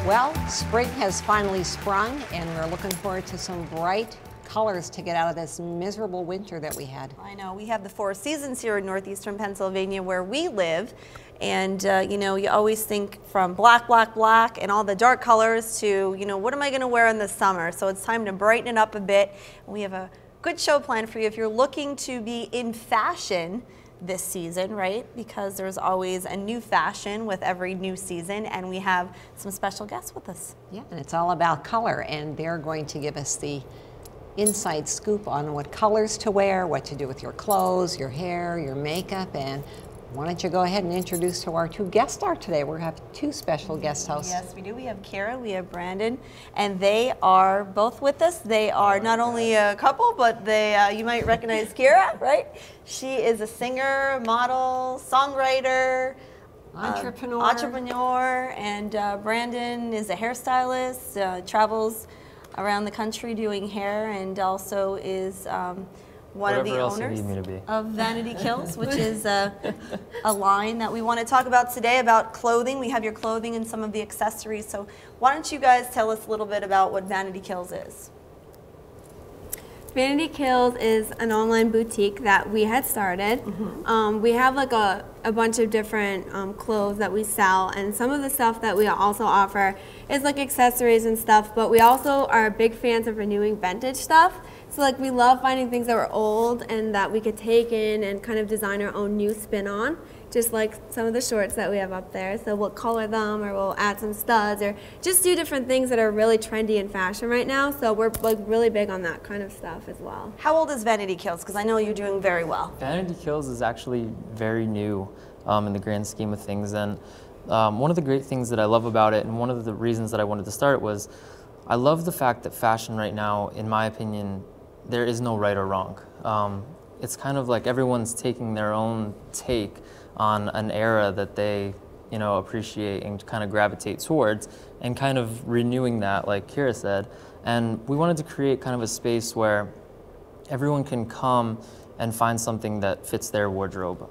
Well, spring has finally sprung, and we're looking forward to some bright colors to get out of this miserable winter that we had. I know, we have the 4 seasons here in northeastern Pennsylvania where we live, and you know, you always think from black, black, black, and all the dark colors to, you know, what am I gonna wear in the summer? So it's time to brighten it up a bit. We have a good show planned for you if you're looking to be in fashion this season, right? Because there's always a new fashion with every new season, and we have some special guests with us. Yeah, and it's all about color, and they're going to give us the inside scoop on what colors to wear, what to do with your clothes, your hair, your makeup, and why don't you go ahead and introduce to our 2 guest stars today. We have 2 special guest hosts. Yes, we do. We have Kara, we have Brandon, and they are both with us. They are not only a couple, but they you might recognize Kara, right? She is a singer, model, songwriter, entrepreneur, and Brandon is a hairstylist, travels around the country doing hair, and also is one of the owners of Vanity Kills, which is a line that we want to talk about today about clothing. We have your clothing and some of the accessories. So why don't you guys tell us a little bit about what Vanity Kills is? Vanity Kills is an online boutique that we had started. We have like a bunch of different clothes that we sell, and some of the stuff that we also offer is like accessories and stuff, but we also are big fans of renewing vintage stuff. So like we love finding things that were old and that we could take in and kind of design our own new spin on, just like some of the shorts that we have up there. So we'll color them, or we'll add some studs, or just do different things that are really trendy in fashion right now. So we're like really big on that kind of stuff as well. How old is Vanity Kills? Because I know you're doing very well. Vanity Kills is actually very new in the grand scheme of things, and one of the great things that I love about it, and one of the reasons that I wanted to start, was I love the fact that fashion right now, in my opinion, there is no right or wrong. It's kind of like everyone's taking their own take on an era that they, you know, appreciate and kind of gravitate towards, and kind of renewing that, like Kira said. And we wanted to create kind of a space where everyone can come and find something that fits their wardrobe,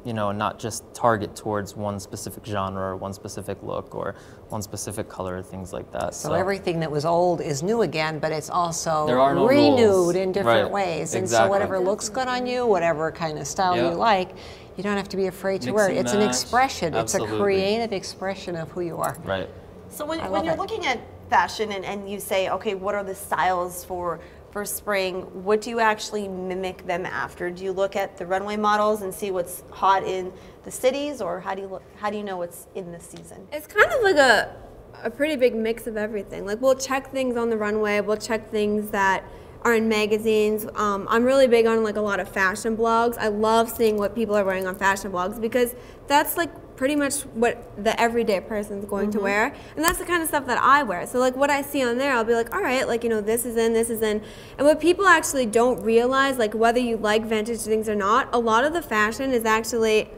you know, and not just target towards one specific genre or one specific look or one specific color, things like that. So everything that was old is new again, but it's also no renewed rules. in different ways. And so whatever looks good on you, whatever kind of style you like, you don't have to be afraid to wear it. It's an expression. Absolutely. It's a creative expression of who you are. Right. So when you're looking at fashion and you say, okay, what are the styles for spring, what do you actually mimic them after? Do you look at the runway models and see what's hot in the cities, or how do you know what's in the season? It's kind of like a pretty big mix of everything. Like we'll check things on the runway, we'll check things that are in magazines. I'm really big on like a lot of fashion blogs. I love seeing what people are wearing on fashion blogs, because that's like pretty much what the everyday person's going to wear, and that's the kind of stuff that I wear. So like what I see on there, I'll be like, all right, like, you know, this is in, and what people actually don't realize, like whether you like vintage things or not, a lot of the fashion is actually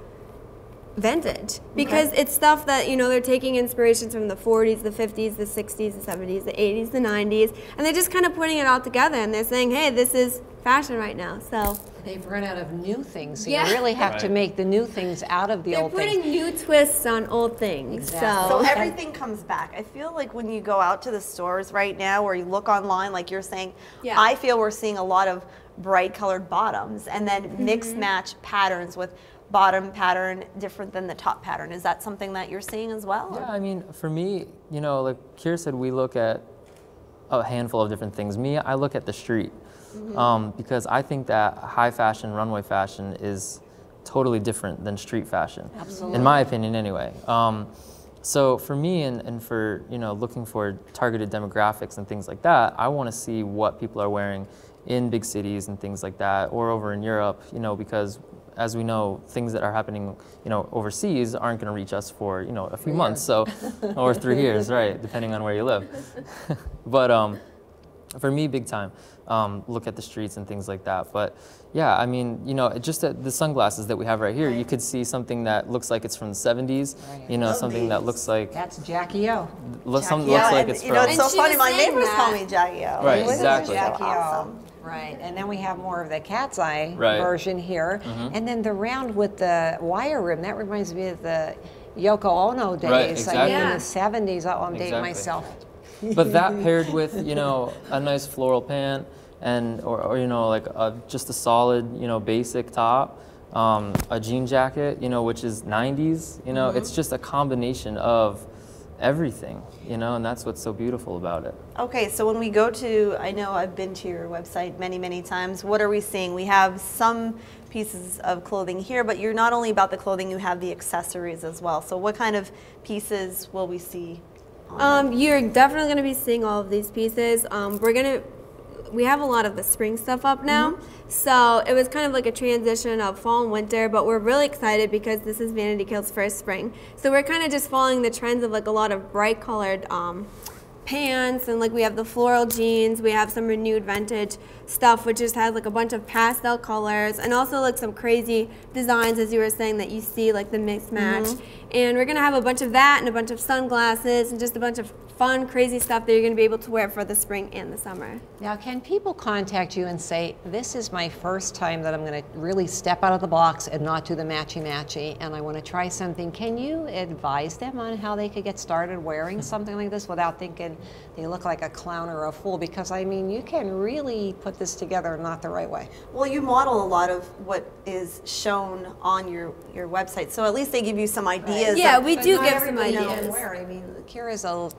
vintage, because it's stuff that, you know, they're taking inspirations from the 40s, the 50s, the 60s, the 70s, the 80s, the 90s, and they're just kind of putting it all together, and they're saying, hey, this is fashion right now. So they've run out of new things, so you really have to make the new things out of the old things. They're putting new twists on old things. Exactly. So everything comes back. I feel like when you go out to the stores right now, or you look online, like you're saying, I feel we're seeing a lot of bright colored bottoms, and then mix match patterns with bottom pattern different than the top pattern. Is that something that you're seeing as well? Yeah, I mean, for me, you know, like Kira said, we look at a handful of different things. Me, I look at the street, because I think that high fashion, runway fashion is totally different than street fashion. Absolutely. In my opinion, anyway. So for me, and for, you know, looking for targeted demographics and things like that, I want to see what people are wearing in big cities and things like that, or over in Europe, you know, because as we know, things that are happening, you know, overseas aren't going to reach us for, you know, a few months, so, or 3 years, right, depending on where you live. But for me, big time, look at the streets and things like that. But yeah, I mean, you know, just the sunglasses that we have right here, you could see something that looks like it's from the 70s, you know, something that looks like... That's Jackie O. Looks like it's from... You know, it's so funny, my neighbors call me Jackie O. Right, exactly. Jackie O. Awesome. Right, and then we have more of the cat's eye Right. version here, and then the round with the wire rim, that reminds me of the Yoko Ono days. Right, I exactly. mean, in the 70s. Oh, I'm dating Exactly. myself. But that paired with, you know, a nice floral pant and, or you know, like just a solid, you know, basic top, a jean jacket, you know, which is 90s, you know, it's just a combination of everything, you know, and that's what's so beautiful about it. Okay, so when we go to, I know I've been to your website many, many times. What are we seeing? We have some pieces of clothing here, but you're not only about the clothing, you have the accessories as well. So what kind of pieces will we see? You're definitely going to be seeing all of these pieces. We have a lot of the spring stuff up now, so it was kind of like a transition of fall and winter, but we're really excited because this is Vanity Kills' first spring. So we're kind of just following the trends of like a lot of bright colored pants, and like we have the floral jeans, we have some renewed vintage stuff which just has like a bunch of pastel colors, and also like some crazy designs, as you were saying, that you see like the mix match. And we're gonna have a bunch of that and a bunch of sunglasses and just a bunch of fun, crazy stuff that you're gonna be able to wear for the spring and the summer. Now, can people contact you and say, this is my first time that I'm going to really step out of the box and not do the matchy-matchy, and I want to try something? Can you advise them on how they could get started wearing something like this without thinking they look like a clown or a fool? Because, I mean, you can really put this together not the right way. Well, you model a lot of what is shown on your website, so at least they give you some ideas. Yeah, we do Not give some everybody can ideas. wear. I mean, Kira's a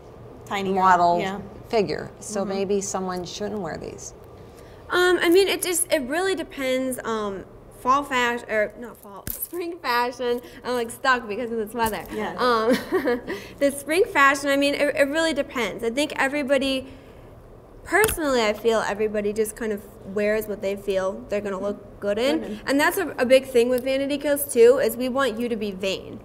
Tiny model girl, yeah. figure, so maybe someone shouldn't wear these. I mean, it really depends. Fall fashion, or not fall, spring fashion. I'm like stuck because of this weather. Yeah. The spring fashion, I mean, it really depends. I think everybody, personally, I feel everybody just kind of wears what they feel they're gonna look good in. And that's a big thing with Vanity Kills too, is we want you to be vain.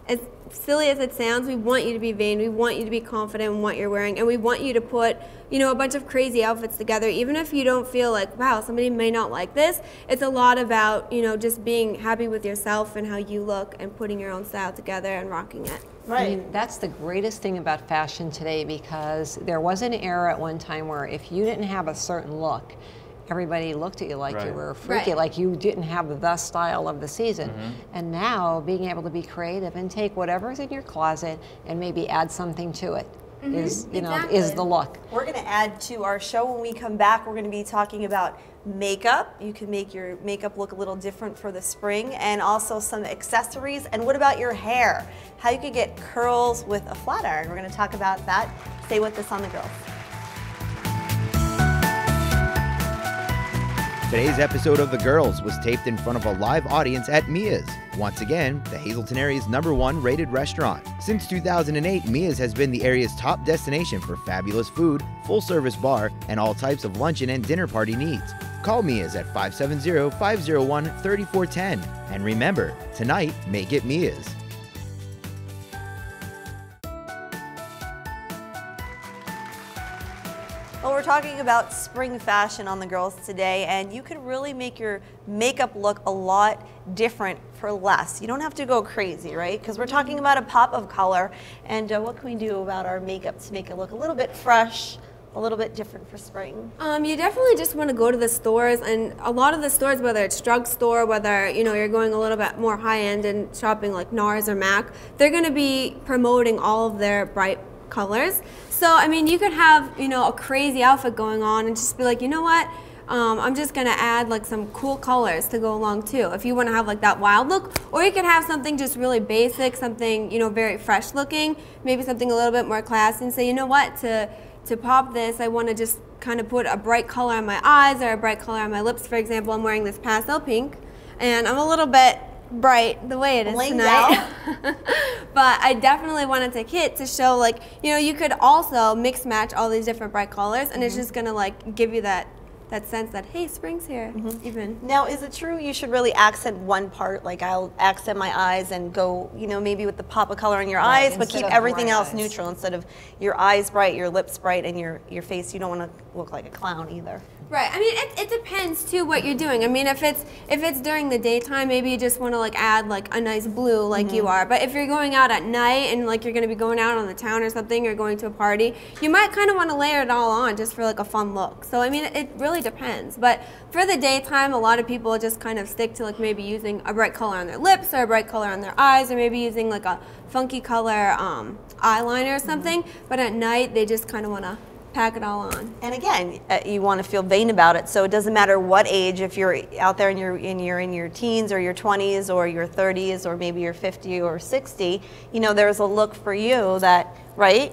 As silly as it sounds, we want you to be vain, we want you to be confident in what you're wearing, and we want you to put, you know, a bunch of crazy outfits together, even if you don't feel like, wow, somebody may not like this. It's a lot about, you know, just being happy with yourself and how you look and putting your own style together and rocking it. Right. I mean, that's the greatest thing about fashion today, because there was an era at one time where if you didn't have a certain look, everybody looked at you like you were freaky, like you didn't have the style of the season. And now, being able to be creative and take whatever's in your closet and maybe add something to it is, you know, is the look. We're going to add to our show when we come back. We're going to be talking about makeup. You can make your makeup look a little different for the spring, and also some accessories. And what about your hair? How you could get curls with a flat iron. We're going to talk about that. Stay with us on The Girls. Today's episode of The Girls was taped in front of a live audience at Mia's. Once again, the Hazleton area's #1 rated restaurant. Since 2008, Mia's has been the area's top destination for fabulous food, full-service bar, and all types of luncheon and dinner party needs. Call Mia's at 570-501-3410. And remember, tonight, make it Mia's. Well, we're talking about spring fashion on The Girls today, and you can really make your makeup look a lot different for less. You don't have to go crazy, right? Because we're talking about a pop of color, and what can we do about our makeup to make it look a little bit fresh, a little bit different for spring? You definitely just want to go to the stores, and a lot of the stores, whether it's drugstore, whether, you know, you're going a little bit more high-end and shopping like NARS or MAC, they're going to be promoting all of their bright colors. So, I mean, you could have, you know, a crazy outfit going on and just be like, you know what, I'm just gonna add like some cool colors to go along too, if you wanna have like that wild look. Or you could have something just really basic, something, you know, very fresh looking, maybe something a little bit more classy, and say, you know what, to pop this, I wanna just kind of put a bright color on my eyes or a bright color on my lips. For example, I'm wearing this pastel pink, and I'm a little bit bright the way it is tonight. But I definitely wanted to hit to show, like, you know, you could also mix match all these different bright colors, and it's just gonna like give you that sense that, hey, spring's here. Even now, is it true you should really accent one part? Like, I'll accent my eyes and go, you know, maybe with the pop of color on your eyes, but keep everything else neutral, instead of your eyes bright, your lips bright, and your face, you don't want to look like a clown either. Right. I mean, it depends too what you're doing. I mean, if it's during the daytime, maybe you just want to like add like a nice blue like you are. But if you're going out at night and like you're going to be going out on the town or something, or going to a party, you might kind of want to layer it all on just for like a fun look. So I mean, it really depends. But for the daytime, a lot of people just kind of stick to like maybe using a bright color on their lips or a bright color on their eyes, or maybe using like a funky color eyeliner or something. But at night, they just kind of want to pack it all on. And again, you want to feel vain about it, so it doesn't matter what age. If you're out there and you're in your teens or your 20s or your 30s or maybe you're 50 or 60, you know, there's a look for you that, right?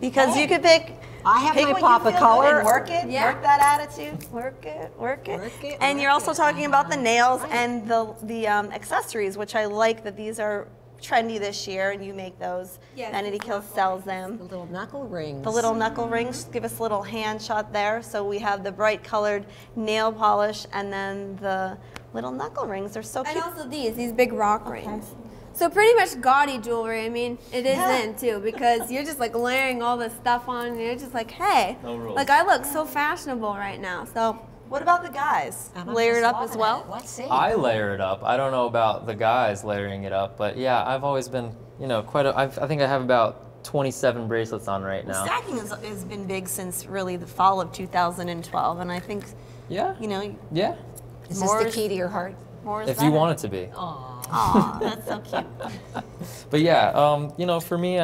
Because you could pick. I have pick my what pop you of feel color. good and work it, Yeah. work that attitude, work it, work it. Work it, and work you're also it. talking about the nails and the accessories, which I like that these are trendy this year, and you make those. Yes, Vanity it's Kills knuckle sells The them. little knuckle rings. The little knuckle rings, give us a little hand shot there. So we have the bright colored nail polish and then the little knuckle rings. They're so And cute. also these big rock rings. So pretty much gaudy jewelry. I mean, it is in too, because you're just like layering all this stuff on, and you're just like, hey, No rules. like I look so fashionable right now. So What about the guys? And I'm Layer it just up as loving well? it. Let's see. I layer it up. I don't know about the guys layering it up, but yeah, I've always been, you know, I think I have about 27 bracelets on right now. Stacking has been big since really the fall of 2012, and I think, Yeah. you know, Yeah. Is this more the is- key to your heart? more is If you better. want it to be. Aw, that's so cute. But yeah, you know, for me,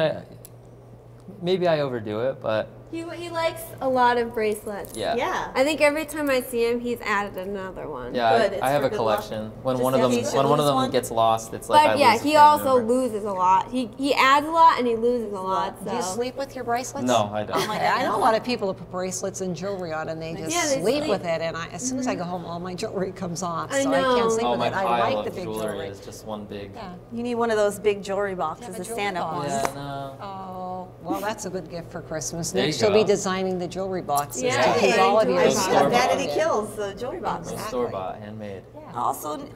maybe I overdo it, but he likes a lot of bracelets. yeah. Yeah. I think every time I see him, he's added another one. Yeah, Good, it's I have for a good luck. collection. When Just one of in them case you when one of lose them one. gets lost, it's like I But yeah, lose a he family also member. loses a lot. He adds a lot and he loses a lot. Do you So. sleep with your bracelets? No, I don't. Oh my Okay, I know a goodness. lot of people who put bracelets and jewelry on, and they just Yeah, they sleep sleep. with it. And as soon as I go home, all my jewelry comes off, I so I can't know. sleep Oh, with my it. I pile like of the big jewelry jewelry. is just one big. Yeah. You need one of those big jewelry boxes, Yeah, the the jewelry stand-up box. ones. Yeah, no. Oh, well, that's a good gift for Christmas. There you Next, you'll be go. designing the jewelry boxes Yeah, to keep all of jewelry your boxes. stuff. Store-bought. Vanity Kills, the jewelry box. No Exactly. store-bought, handmade.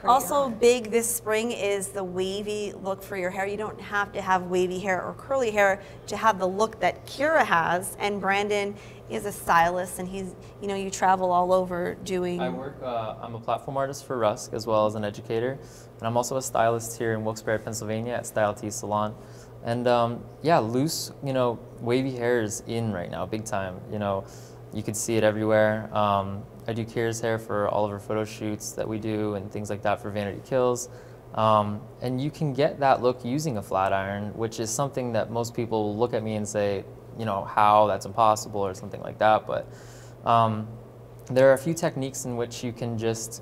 Also big this spring is the wavy look for your hair. You don't have to have wavy hair or curly hair to have the look that Kira has. And Brandon is a stylist, and he's, you know, you travel all over doing. I work, I'm a platform artist for Rusk as well as an educator. And I'm also a stylist here in Wilkes-Barre, Pennsylvania at Style Tea Salon. And yeah, loose, you know, wavy hair is in right now, big time. You know, you can see it everywhere. I do Kira's hair for all of her photo shoots that we do and things like that for Vanity Kills. And you can get that look using a flat iron, which is something that most people will look at me and say, you know, how, that's impossible or something like that. But there are a few techniques in which you can just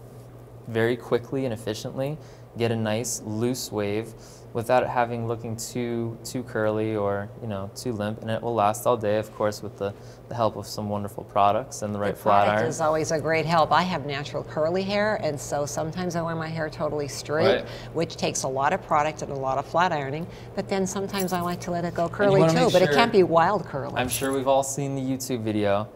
very quickly and efficiently get a nice loose wave without it having looking too curly or, you know, too limp, and it will last all day, of course, with the help of some wonderful products and the right flat Product iron. is always a great help. I have natural curly hair, and so sometimes I wear my hair totally straight, Right. which takes a lot of product and a lot of flat ironing. But then sometimes I like to let it go curly wanna too, make but it sure- can't be wild curly. I'm sure we've all seen the YouTube video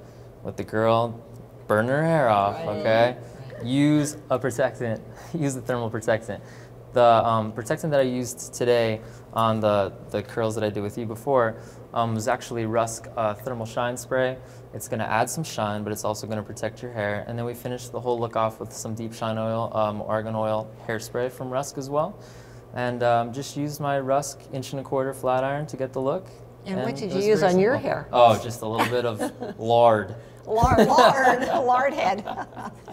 with the girl burning her hair off, okay? Use a protectant, use the thermal protectant. The protectant that I used today on the curls that I did with you before was actually Rusk Thermal Shine Spray. It's gonna add some shine, but it's also gonna protect your hair. And then we finished the whole look off with some deep shine oil, argan oil hairspray from Rusk as well. And just used my Rusk 1¼ flat iron to get the look. And what did it you was use very on your simple. hair? Oh, just a little bit of lard. Lard, lard head.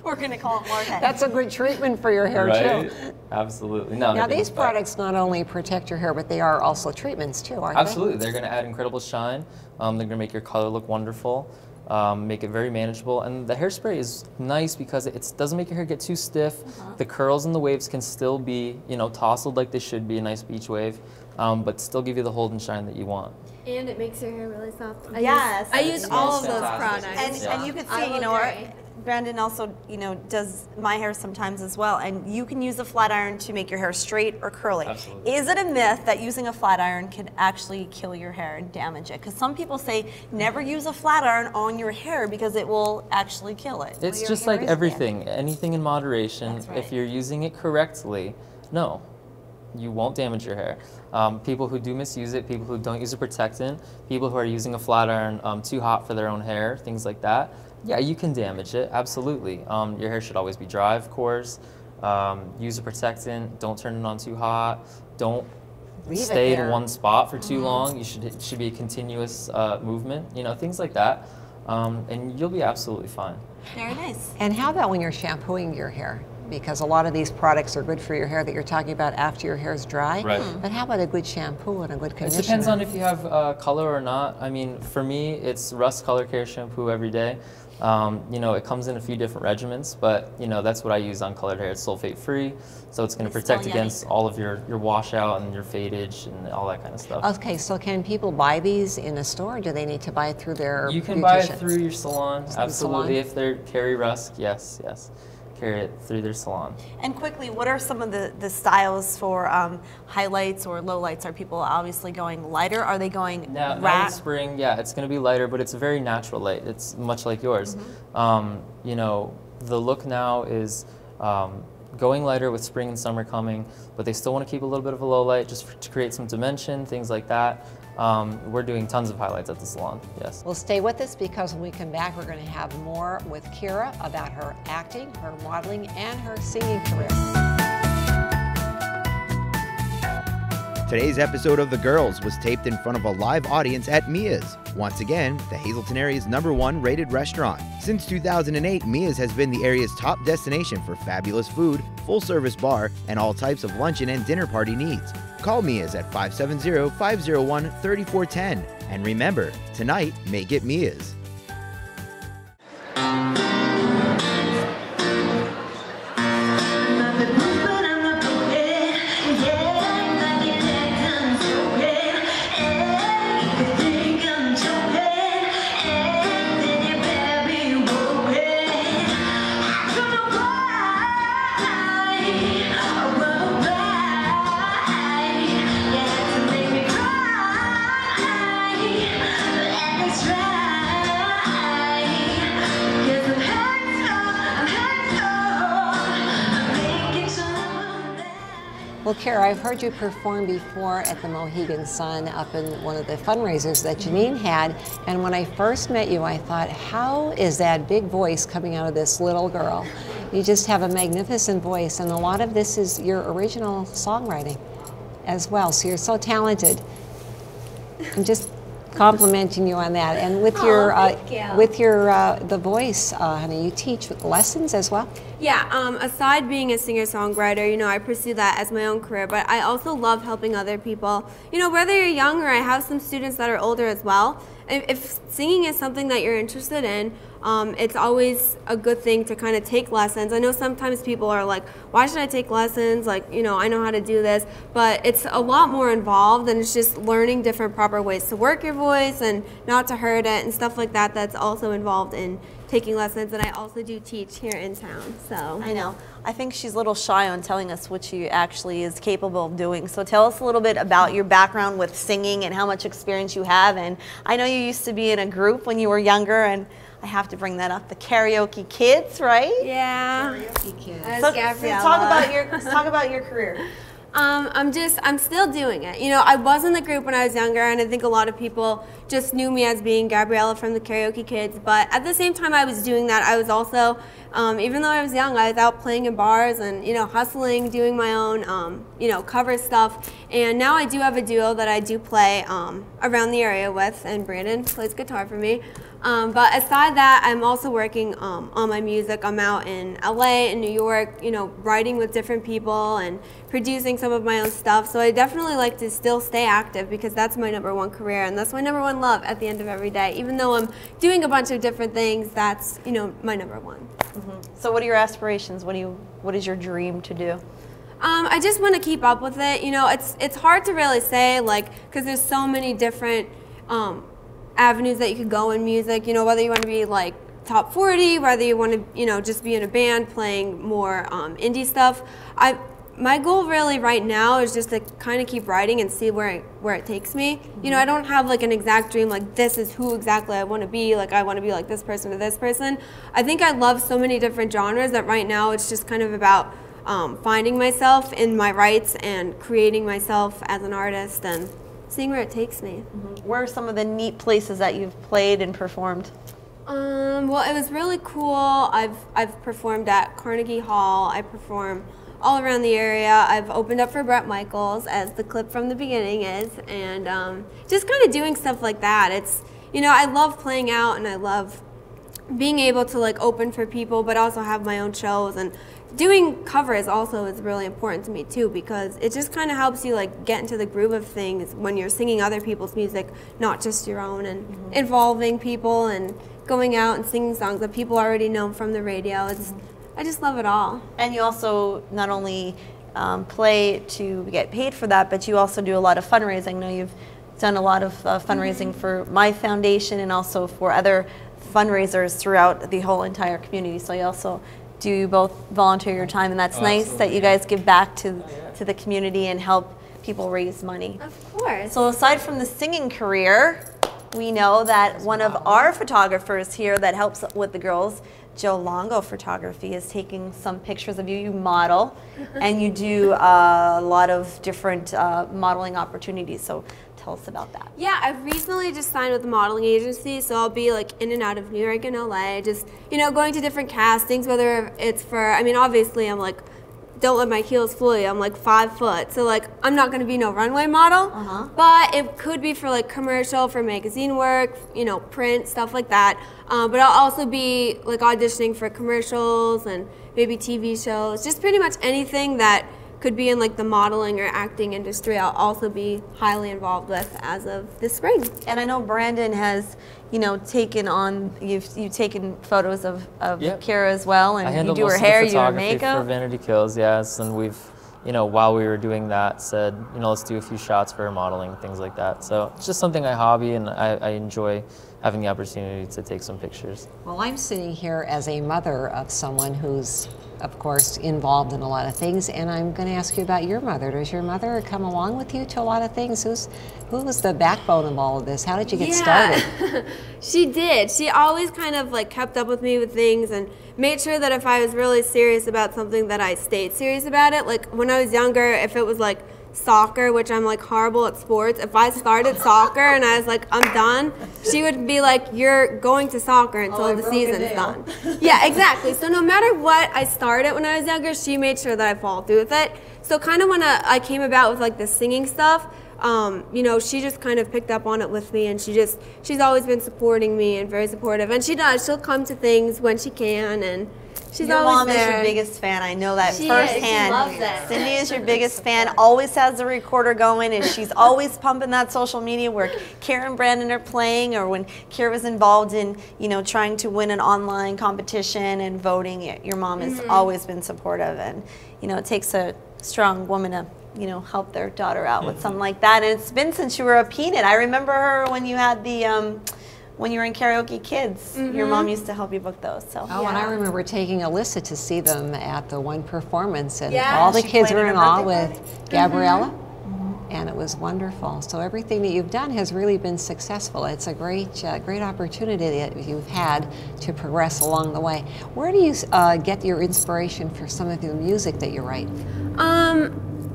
We're going to call it lard head. That's a good treatment for your hair Right? too. Absolutely. No, Now they're these good, but- products not only protect your hair, but they are also treatments too, aren't Absolutely, they're going to add incredible shine. They're going to make your color look wonderful, make it very manageable. And the hairspray is nice because it doesn't make your hair get too stiff. The curls and the waves can still be, you know, tousled like they should be, a nice beach wave, but still give you the hold and shine that you want. And it makes your hair really soft. Yes, I it use smells all of those fantastic. products. And you can I see, you look know, great. Brandon also, you know, does my hair sometimes as well, and you can use a flat iron to make your hair straight or curly. Absolutely. Is it a myth that using a flat iron can actually kill your hair and damage it? Because some people say never use a flat iron on your hair because it will actually kill it. It's your just hair like is everything, anything in moderation. That's right. If you're using it correctly, no, you won't damage your hair. People who do misuse it, people who don't use a protectant, people who are using a flat iron too hot for their own hair, things like that, Yeah, you can damage it, absolutely. Your hair should always be dry, of course. Use a protectant, don't turn it on too hot, don't stay in one spot for too long. It should be a continuous movement, you know, things like that. And you'll be absolutely fine. Very nice. And how about when you're shampooing your hair? Because a lot of these products are good for your hair that you're talking about after your hair is dry. Right. But how about a good shampoo and a good conditioner? It depends on if you have color or not. I mean, for me, it's Rust Color Care shampoo every day. You know, it comes in a few different regimens, but you know, that's what I use on colored hair. It's sulfate free, so it's going to protect against all of your washout and your fadage and all that kind of stuff. Okay, so can people buy these in a store, or do they need to buy it through their You can buy it beauticians? through your salon, absolutely. If they carry Rust, yes. Carry it through their salon. And quickly, what are some of the styles for highlights or lowlights? Are people obviously going lighter? Are they going now in spring, yeah, it's going to be lighter, but it's a very natural light. It's much like yours. You know, the look now is going lighter with spring and summer coming, but they still want to keep a little bit of a low light just to create some dimension, things like that. We're doing tons of highlights at the salon, yes. Well, stay with us, because when we come back, we're going to have more with Kira about her acting, her modeling, and her singing career. Today's episode of The Girls was taped in front of a live audience at Mia's. Once again, the Hazleton area's #1 rated restaurant. Since 2008, Mia's has been the area's top destination for fabulous food, full-service bar, and all types of luncheon and dinner party needs. Call Mia's at 570-501-3410. And remember, tonight, make it Mia's. Well, Kara, I've heard you perform before at the Mohegan Sun up in one of the fundraisers that Jeannine had, and when I first met you, I thought, how is that big voice coming out of this little girl? You just have a magnificent voice, and a lot of this is your original songwriting as well, so you're so talented. I'm just complimenting you on that. And with the voice, honey, you teach lessons as well? Yeah, aside being a singer-songwriter, you know, I pursue that as my own career, but I also love helping other people. You know, whether you're young or I have some students that are older as well, if singing is something that you're interested in, it's always a good thing to kind of take lessons. I know sometimes people are like, why should I take lessons? Like, you know, I know how to do this, but it's a lot more involved, and it's just learning different proper ways to work your voice and not to hurt it and stuff like that. That's also involved in taking lessons, and I also do teach here in town. So I know. I think she's a little shy on telling us what she actually is capable of doing. So tell us a little bit about your background with singing and how much experience you have. And I know you used to be in a group when you were younger, and I have to bring that up, the Karaoke Kids, right? yeah. Karaoke Kids. So talk about your career. I'm still doing it. You know, I was in the group when I was younger, and I think a lot of people just knew me as being Gabriella from the Karaoke Kids, but at the same time I was doing that, I was also, even though I was young, I was out playing in bars and, you know, hustling, doing my own, you know, cover stuff, and now I do have a duo that I do play around the area with, and Brandon plays guitar for me. But aside that, I'm also working on my music. I'm out in LA and New York, you know, writing with different people and producing some of my own stuff. So I definitely like to still stay active, because that's my #1 career, and that's my #1 love at the end of every day. Even though I'm doing a bunch of different things, that's, you know, my #1. So what are your aspirations? What is your dream to do? I just want to keep up with it. You know, it's hard to really say, like, because there's so many different avenues that you could go in music. You know, whether you want to be like top 40, whether you want to, you know, just be in a band playing more indie stuff. My goal really right now is just to kind of keep writing and see where it takes me. You know, I don't have like an exact dream, like this is who exactly I want to be, like I want to be like this person or this person. I think I love so many different genres that right now it's just kind of about finding myself in my rights and creating myself as an artist and seeing where it takes me. Where are some of the neat places that you've played and performed? Well, it was really cool. I've performed at Carnegie Hall. I perform all around the area. I've opened up for Bret Michaels, as the clip from the beginning is, and just kind of doing stuff like that. It's, you know, I love playing out, and I love being able to like open for people, but also have my own shows. And doing covers also is really important to me too, because it just kind of helps you like get into the groove of things when you're singing other people's music, not just your own, and involving people and going out and singing songs that people already know from the radio. It's, I just love it all. And you also not only play to get paid for that, but you also do a lot of fundraising. I know you've done a lot of fundraising for my foundation and also for other fundraisers throughout the whole entire community. So you also do both volunteer your time, and that's nice that you guys give back to the community and help people raise money. Of course. So aside from the singing career, we know that one of our photographers here that helps with the girls, joelongoPHOTOGRAPhy, is taking some pictures of you. You model, and you do a lot of different modeling opportunities. So tell us about that. Yeah, I've recently just signed with a modeling agency, so I'll be like in and out of New York and LA, just, you know, going to different castings, whether it's for, I mean, obviously I'm like, don't let my heels fool you, I'm like 5 foot, so like I'm not going to be no runway model, but it could be for like commercial, for magazine work, you know, print, stuff like that. But I'll also be like auditioning for commercials and maybe TV shows, just pretty much anything that could be in like the modeling or acting industry. I'll also be highly involved with as of this spring. And I know Brandon has, you know, taken on, you've taken photos of Kira as well, and you do her hair, you do her makeup. For Vanity Kills, yes, and we've, you know, while we were doing that, said, you know, let's do a few shots for her modeling, things like that. So it's just something I hobby, and I enjoy having the opportunity to take some pictures. Well, I'm sitting here as a mother of someone who's, of course, involved in a lot of things, and I'm going to ask you about your mother. Does your mother come along with you to a lot of things? Who was the backbone of all of this? How did you get started? She did. She always kind of like kept up with me with things and made sure that if I was really serious about something that I stayed serious about it. Like when I was younger, if it was like soccer, which I'm like horrible at sports, if I started soccer and I was like, I'm done, she would be like, you're going to soccer until the season's done. Yeah, exactly. So no matter what I started when I was younger, she made sure that I followed through with it. So kind of when I came about with like the singing stuff, you know, she just kind of picked up on it with me, and she's always been supporting me and very supportive, and she does. She'll come to things when she can, and she's your always mom there. Is your biggest fan. I know that She firsthand. She loves it. Cindy is your biggest fan. Always has the recorder going, and she's always pumping that social media where Kira and Brandon are playing, or when Kira was involved in, you know, trying to win an online competition and voting. Your mom has always been supportive, and you know, it takes a strong woman to, you know, help their daughter out with something like that. And it's been since you were a peanut. I remember her when you had the when you were in Karaoke Kids. Your mom used to help you book those. So Oh, and I remember taking Alyssa to see them at the one performance, and Yeah, all the she kids played were at in her awe birthday with Gabriella, and it was wonderful. So everything that you've done has really been successful. It's a great, great opportunity that you've had to progress along the way. Where do you get your inspiration for some of the music that you write?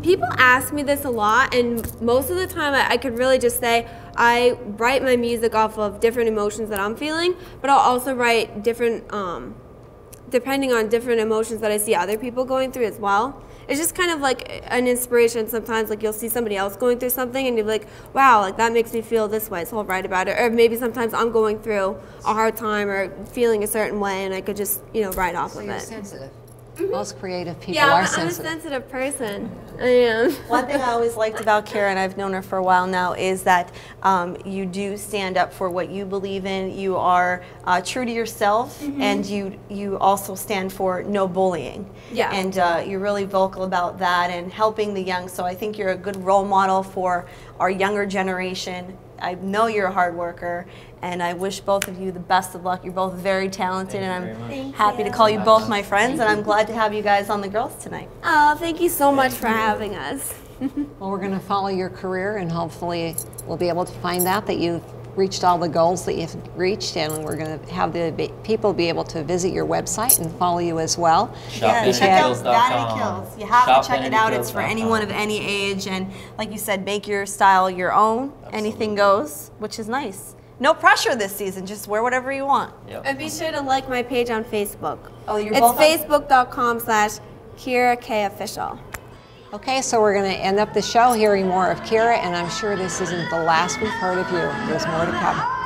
People ask me this a lot, and most of the time I could really just say I write my music off of different emotions that I'm feeling, but I'll also write different, depending on different emotions that I see other people going through as well. It's just kind of like an inspiration. Sometimes like you'll see somebody else going through something and you're like, wow, like that makes me feel this way, so I'll write about it. Or maybe sometimes I'm going through a hard time or feeling a certain way, and I could just, you know, write off of You're it. sensitive. Most creative people Yeah, are I'm a sensitive. sensitive person. I am. one thing I always liked about Kara, and I've known her for a while now, is that you do stand up for what you believe in. You are true to yourself, and you also stand for no bullying. Yeah. And you're really vocal about that and helping the young. So I think you're a good role model for our younger generation. I know you're a hard worker, and I wish both of you the best of luck. You're both very talented, and I'm happy to call you both my friends, and I'm glad to have you guys on the girls tonight. Oh, thank you so much for having us. Well, we're going to follow your career, and hopefully we'll be able to find out that you've reached all the goals that you've reached, and we're going to have the people be able to visit your website and follow you as well. Yeah, check out Vanity ShopVanityKills.com. Kills. You have to check it out. It's for ShopVanityKills.com. anyone of any age, and like you said, make your style your own. Anything goes, which is nice. no pressure this season. Just wear whatever you want. Yep. And be sure to like my page on Facebook. Oh, you're It's both on- facebook.com/KiraKOfficial. Okay, so we're going to end up the show hearing more of Kira, and I'm sure this isn't the last we've heard of you. There's more to come.